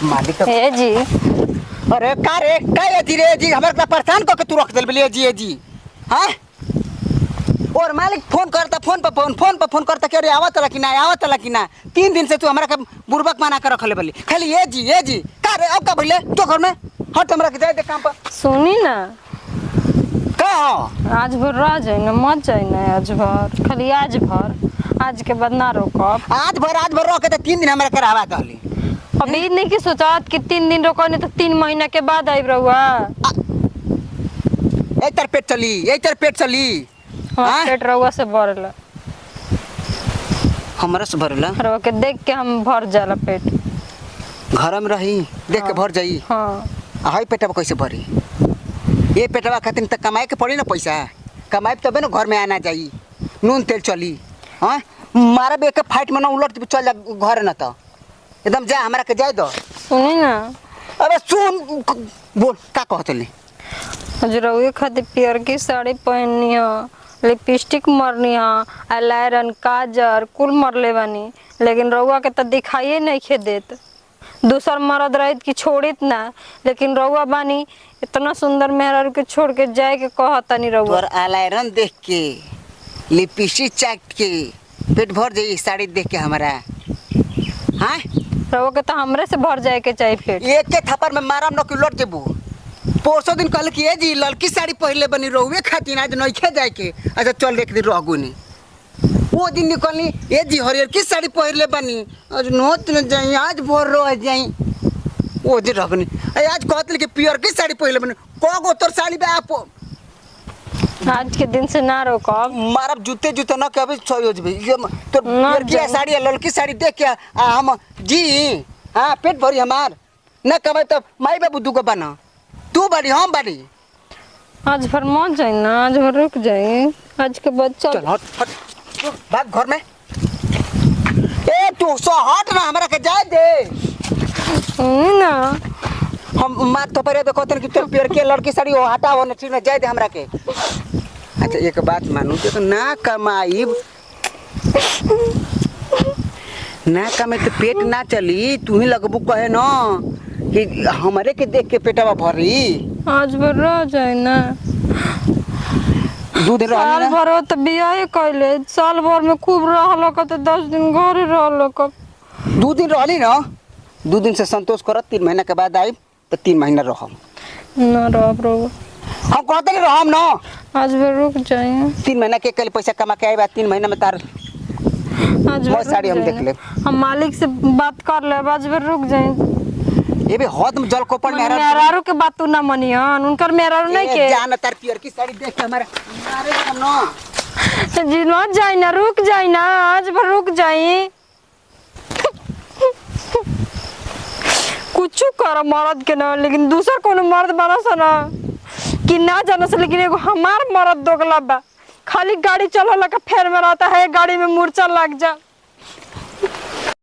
मालिक ए जी अरे का रे का जी रे जी हमरा परेशान क के तू रख देल बलिए जी हां और मालिक फोन करता फोन पर फोन करता के रे आवत ला कि ना 3 दिन से तू हमरा के बुर्बक बना के रखले बली खाली ए जी का रे अब का भइले तो घर में हट हमरा के जाए दे काम पर सुनी ना का आज भर रह जाए ना मत जाए ना आज भर खाली आज के बाद ना रोकब आज भर रह के तो 3 दिन हमरा करावा कहली अभी नहीं की सोचत कि 3 दिन रोको नहीं तो 3 महीना के बाद आइब रहुआ ए तर पेट चली हाँ पेट रहुआ से भरला हमरा से भरला रहुआ के देख के हम भर जाला पेट घर में रही देख के भर जाई हाँ हाई पेटवा कैसे भरी ये पेटवा खातिर त कमाए के पड़ी ना पैसा कमाए तबे ना घर में आना जाई नून तेल चली हाँ मारा बे के फाइट में ना उलट चल जा घर न तो एकदम जा हमरा के जाए दो सुनी ना अबे सुन बोल का कहत ले आज रहुए खातिर पियर की साड़ी पहननी है लिपस्टिक मरनी है आईलाइनर काजर कुल मरले बानी लेकिन रहुआ के तो दिखाइए नहीं खे देत दूसर मर्द रहित कि छोड़ित ना लेकिन रहुआ बानी इतना सुंदर मेहरारू के छोड़ के जाए के कहतनी रहुआ तोर आईलाइनर देख के लिपस्टिक चाट के पेट भर जाई साड़ी देख के हमरा हां रहुआ के तो हमरे से भर जाए के चाहिए पेट एक के थप्पड़ में मारम न कि लौट जेबू परसों दिन कहल कि ए जी लड़की साड़ी पहले बनी रहुए खातिर आज नइखे जाए के अच्छा चल एक दिन रहगु नी वो दिन निकलनी ए जी हरियर की साड़ी पहले बनी आज नोत न जाई आज भोर रह जाई वो दिन रहगनी आज कहतल कि पियर की साड़ी पहले बनी को तोर साड़ी बे आप आज के दिन से ना रोकब मारब जूते न के अभी सही हो जबे तो पियर की साड़ी लड़की साड़ी देख के हम जी हां पेट भरी हमार न कबे तो माई बाबू दुगो बना तू बड़ी हम बड़ी आज भर मत जाए ना आज भर रुक जाए आज के बाद चल हट भाग घर में ए तू सो हट ना हमरा के जाए दे ना हम मार तो पर देखो तन कि तोर पेड़ के लड़की साड़ी वो हटाओ न ठीक ना जाए दे हमरा के अच्छा एक बात मानू तो ना कमाई ना कमे तो पेट ना चली तू ही लगबू कहे ना कि हमारे के देख के पेटवा भरी आज भर रह जाए ना दूध साल रहनी ना भर तो बियाह कैले साल भर में खूब रहल तो 10 दिन घरे रहल 2 दिन रहली ना 2 दिन से संतोष करत 3 महीना के बाद आई तो 3 महीना रहम ना रहो हम कहते नहीं रहम ना आज भर रुक जाए 3 महीना के कल पैसा कमा के आई बात 3 महीना में तार आज बहुत साड़ी हम देख ले हम मालिक से बात कर ले आज भर रुक जाए ये भी हद में जल कोपड़ मेहरारू के बात तू ना मनियन उनकर मेहरारू नहीं के जान तार पियर की साड़ी देख के हमारे मारे हम ना जी मत जाए ना रुक जाए ना आज भर रुक जाए कुछ कर मर्द के ना लेकिन दूसरा कोनो मर्द बना सा ना कि ना जाना से लेकिन एगो हमार मर्द दोगला बा खाली गाड़ी चला का फेर में रहता है गाड़ी में मूर्छा लग जा